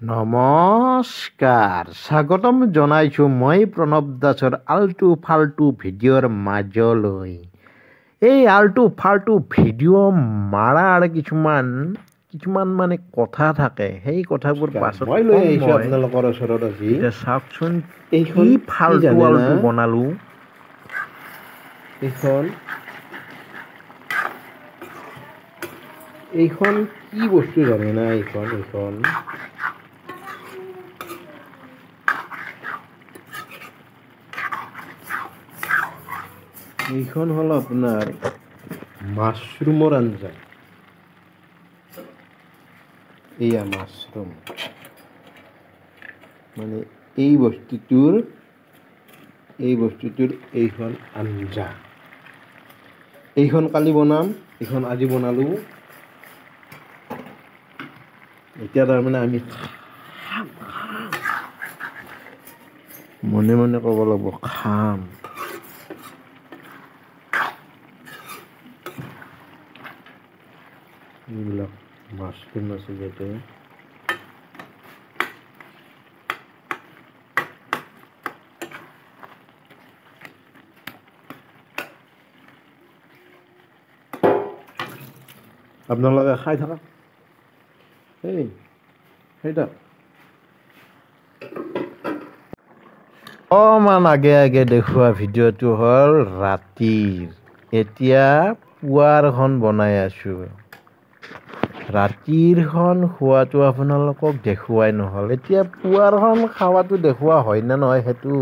নমস্কাৰ স্বাগতম জনাইছোঁ মই প্ৰণৱ দাসৰ আল্টু ফাল্টু ভিডিঅ'ৰ মাজলৈ। এই আল্টু ফাল্টু ভিডিঅ' মাৰাৰ কিছুমান মানে কথা থাকে, সেই কথাবোৰ পাছত মই লৈ আহিছোঁ আপোনালোকৰ ওচৰত আজি। এতিয়া চাওকচোন এইখন কি ফাল্টু জানে আল্টু না? বনালোঁ। এইখন কি বস্তু জানে না? এইখন হ'ল আপোনাৰ মাছৰুমৰ আঞ্জা। এয়া মাছৰুম, মানে এই বস্তুটোৰ এইখন আঞ্জা। এইখন কালি বনাম, এইখন আজি বনালোঁ। এতিয়া তাৰমানে আমি মনে মনে ক'ব লাগিব খাম। এইবিলাক মাছৰুম আছে যাতে আপোনালোকে খাই থাকক। অকণমান আগে দেখুওৱা ভিডিঅ'টো হ'ল ৰাতিৰ। এতিয়া পুৱাৰখন বনাই আছোঁ। ৰাতিৰখন খোৱাটো আপোনালোকক দেখুৱাই নহ'ল। এতিয়া পুৱাৰখন খাৱাটো দেখুওৱা হয় নে নহয় সেইটো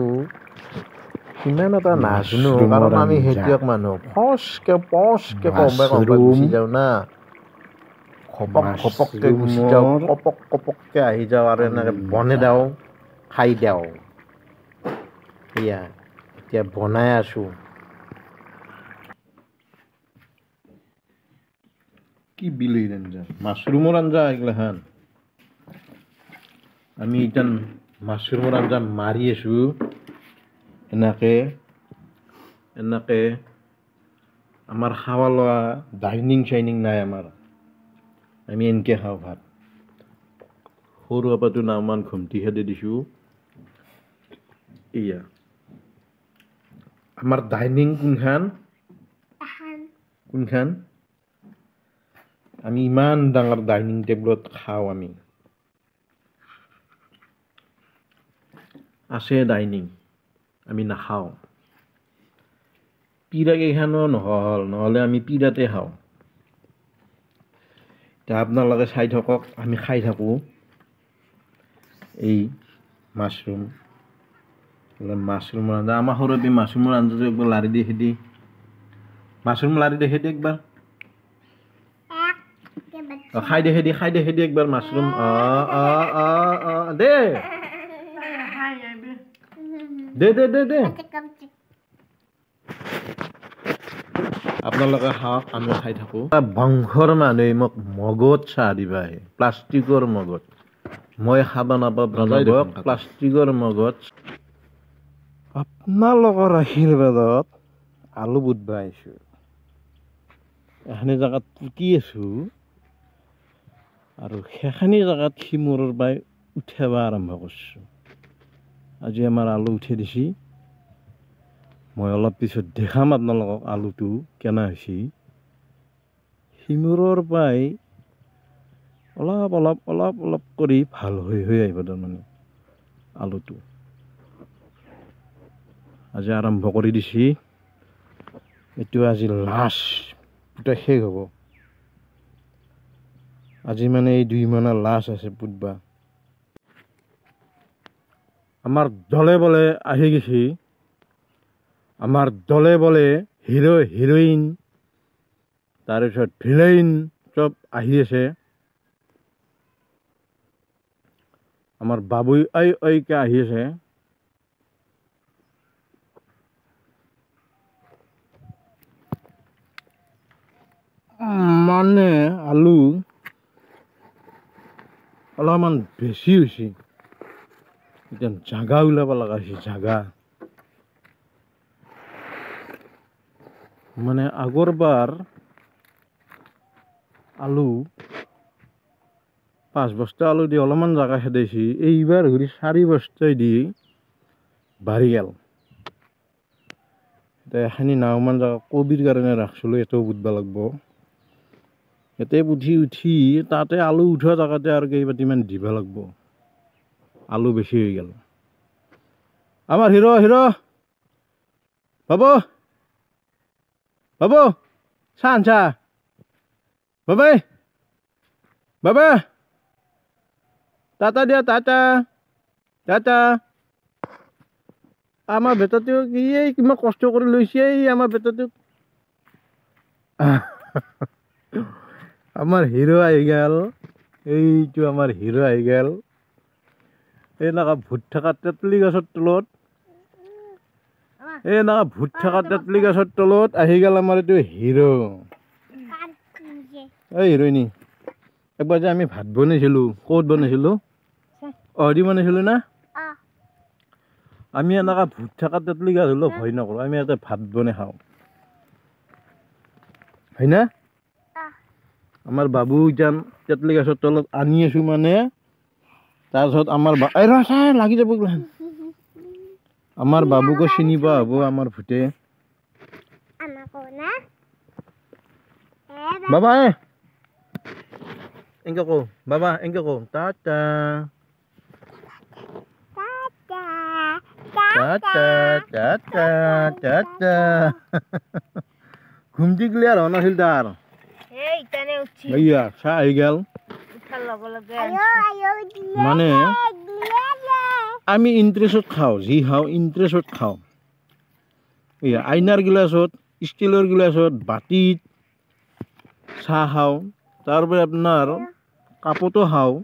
ইমান এটা নাজানো, কাৰণ আমি খেতিয়ক মানুহ। পচকে কমবে গুচি যাওঁ না, ঘপককে গুচি যাওঁ, কপককে আহি যাওঁ আৰু এনেকৈ বনাই দিওঁ, খাই দিওঁ। এয়া এতিয়া বনাই আছোঁ। কি বিলাহীৰ আঞ্জা, মাছৰুমৰ আঞ্জা এইগিলাখান। আমি এতিয়া মাছৰুমৰ আঞ্জা মাৰি আছোঁ। এনেকে আমাৰ খাৱা লোৱা ডাইনিং চাইনিং নাই আমাৰ। আমি এনেকৈ খাওঁ ভাত। সৰু আপাটো নামান ঘুমটি খেদি দিছোঁ। এয়া আমাৰ ডাইনিং কোনখান আমি ইমান ডাঙৰ ডাইনিং টেবুলত খাওঁ। আমি আছে ডাইনিং, আমি নাখাওঁ। পিৰা কেইখানো নহ'লে আমি পিৰাতে খাওঁ। এতিয়া আপোনালোকে চাই থাকক, আমি খাই থাকোঁ। এই মাছৰুমৰ আঞ্জা আমাৰ সৰুতে মাছৰুমৰ আঞ্জাটো একবাৰ লাৰি দি খেদি মাছৰুম লাৰি দি খেদি একবাৰ খাই দে খেদি একবাৰ মাছৰুম দে আপোনালোকে খাওক, আমি খাই থাকোঁ। বংশৰ মানুহে মোক মগত চাহ দিবা আহে, প্লাষ্টিকৰ মগত। মই খাব নাপাওঁ প্ৰণৱক প্লাষ্টিকৰ মগত। আপোনালোকৰ আশীৰ্বাদত আলু বুটবা আহিছোঁ। এখিনি জেগাত পুতি আছোঁ আৰু সেইখিনি জেগাত শিমূৰৰ পৰাই উঠাব আৰম্ভ কৰিছোঁ। আজি আমাৰ আলু উঠাই দিছে। মই অলপ পিছত দেখাম আপোনালোকক আলুটো কেনে হৈছে। শিমূৰৰ পৰাই অলপ কৰি ভাল হৈ আহিব তাৰমানে আলুটো। আজি আৰম্ভ কৰি দিছে। এইটো আজি লাষ্ট, পুতা শেষ হ'ব। আজি মানে এই 2 মানৰ লাষ্ট আছে পুতবা। আমাৰ দলে বলে আহি গৈছে। আমাৰ দলে বলে হিৰ'ইন, তাৰপিছত ভিলেইন চব আহি আছে। আমাৰ বাবুই ঐকে আহি আছে। মানে আলু অলপমান বেছি হৈছে। এতিয়া জাগা ওলাব লগা হৈছে, জাগা মানে আগৰবাৰ আলু 5 বস্তা আলু দি অলপমান জাগা খেদাইছি এইবাৰ ঘূৰি 4 বস্তাই দি বাঢ়ি গেল এতিয়া এখানি নাওমান জাগা কবিৰ কাৰণে ৰাখছিলোঁ এটাও বুটবা লাগব এতে বুঠি উঠি তাতে আলু উঠোৱা জাগাতে আৰু কেইবাটিমান দিবা লাগব আলু বেছি হৈ গেল আমাৰ হিৰো বাবু চাহ আনছা বাবা টাটা দিয়া টাটা আমাৰ বেটাটো কি কিমান কষ্ট কৰি লৈছে আমাৰ বেটাটোক আমাৰ হিৰো আহি গেল এইটো আমাৰ হিৰো আহি গেল এনেকা ভূত থকা তেতলি গছৰ তলত আহি গেল আমাৰ এইটো হিৰো এই হিৰোইনী একবাৰ যে আমি ভাত বনাইছিলোঁ ক'ত বনাইছিলোঁ অহদি বনাইছিলোঁ না আমি এনেকা ভূত থকা তেতলি গাছ হ'লেও ভয় নকৰোঁ আমি ইয়াতে ভাত বনাই খাওঁ হয় না আমাৰ বাবু ইটান তেতলি গছৰ তলত আনি আছোঁ মানে তাৰপিছত আমাৰ লাগি যাব আমাৰ বাবুকো চিনি পোৱা হ'ব আমাৰ ভূতে বাবা এংকে কওঁ বাবা এংকে কওঁ টাটা ঘুমটি ক্লিয়াৰ হোৱা নাছিল তাৰ চাহ আহি গেল মানে আমি ইণ্টাৰেষ্টত খাওঁ যি খাওঁ ইণ্টাৰেষ্টত খাওঁ আইনাৰ গিলাচত ষ্টিলৰ গিলাচত বাতিত চাহ খাওঁ তাৰপৰা আপোনাৰ কাপতো খাওঁ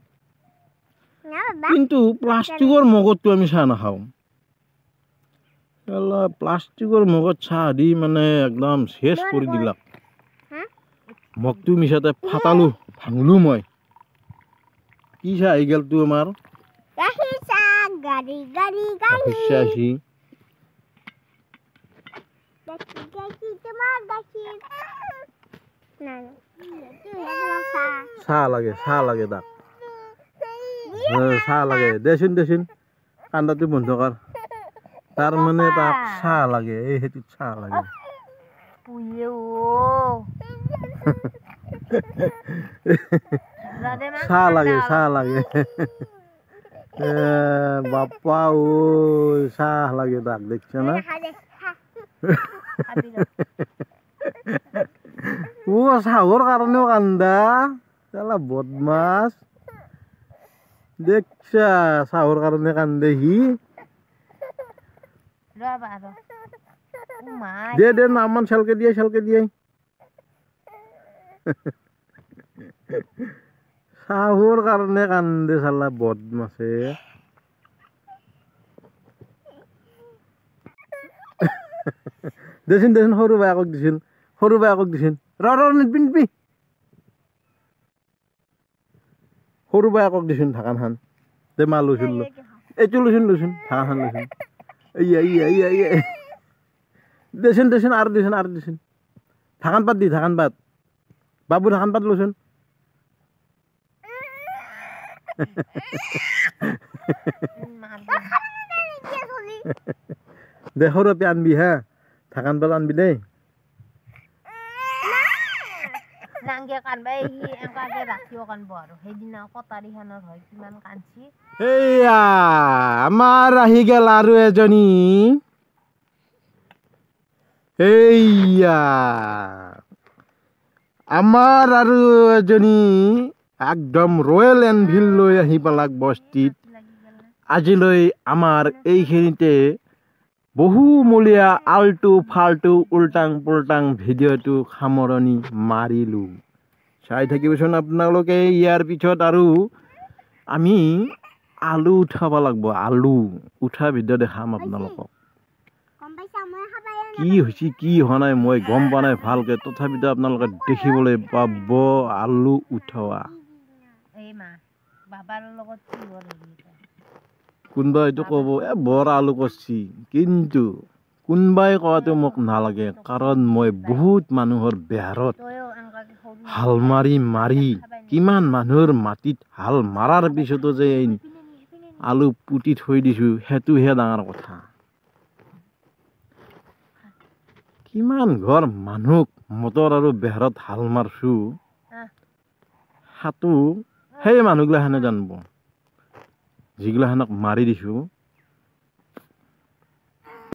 কিন্তু প্লাষ্টিকৰ মগতটো আমি চাহ নাখাওঁ প্লাষ্টিকৰ মগত চাহ দি মানে একদম শেষ কৰি দিলাক মগটো মিছাতে ফাটালো ভাঙলো মই কি চাহ আহি গেল তো আমাৰ চাহ লাগে তাক চাহ লাগে দেচোন কান্দাটো বন্ধ কৰ তাৰ মানে তাক চাহ লাগে এই হেতুত চাহ লাগে চাহ লাগে বাপ্পা ও চাহ লাগে তাক দেখছ না ও চাহৰ কাৰণেও কান্দা চালা বদমাছ দেখছা চাহৰ কাৰণে কান্দে সি দে নামমান চালকে দিয়ে চাহৰ কাৰণে কান্দে চালা বদমাছে দেচোন সৰু বায়েকক দিছিল নিদিবি সৰু বায়েকক দিছোন ঢাকান খান দে মা লৈছোন এইটো লৈছোন ঢাকান খান লৈছোন দেচোন আৰু দেচোন ঢাকান পাত বাবু ঢাকান পাত লৈছোন দে সৰুতে আনবি হা ঢাকান পাত আনবি দেই আমাৰ আহি গেল আৰু এজনী আমাৰ আৰু এজনী একদম ৰয়েল এনফিল্ড লৈ আহি পালাক বস্তিত আজিলৈ আমাৰ এইখিনিতে বহুমূলীয়া আল্টু ফাল্টু উল্টাং পুল্টাং ভিডিঅ'টো সামৰণি মাৰিলোঁ চাই থাকিবচোন আপোনালোকে ইয়াৰ পিছত আৰু আমি আলু উঠাব লাগিব আলু উঠা ভিডিঅ' দেখাম আপোনালোকক কি হৈছে কি হোৱা নাই মই গম পোৱা নাই ভালকৈ তথাপিতো আপোনালোকে দেখিবলৈ পাব আলু উঠোৱা কোনোবা এইটো ক'ব বৰ আলু কৰছি কিন্তু কোনোবাই কোৱাটো মোক নালাগে কাৰণ মই বহুত মানুহৰ বেহাৰত হাল মাৰি কিমান মানুহৰ মাটিত হাল মাৰাৰ পিছতো যে এই আলু পুতি থৈ দিছোঁ সেইটোহে ডাঙৰ কথা। কিমান ঘৰ মানুহক মটৰ আৰু বেহাৰত হাল মাৰছোঁ হাতো সেই মানুহগিলাখানে জানব যিগিলাখানক মাৰি দিছোঁ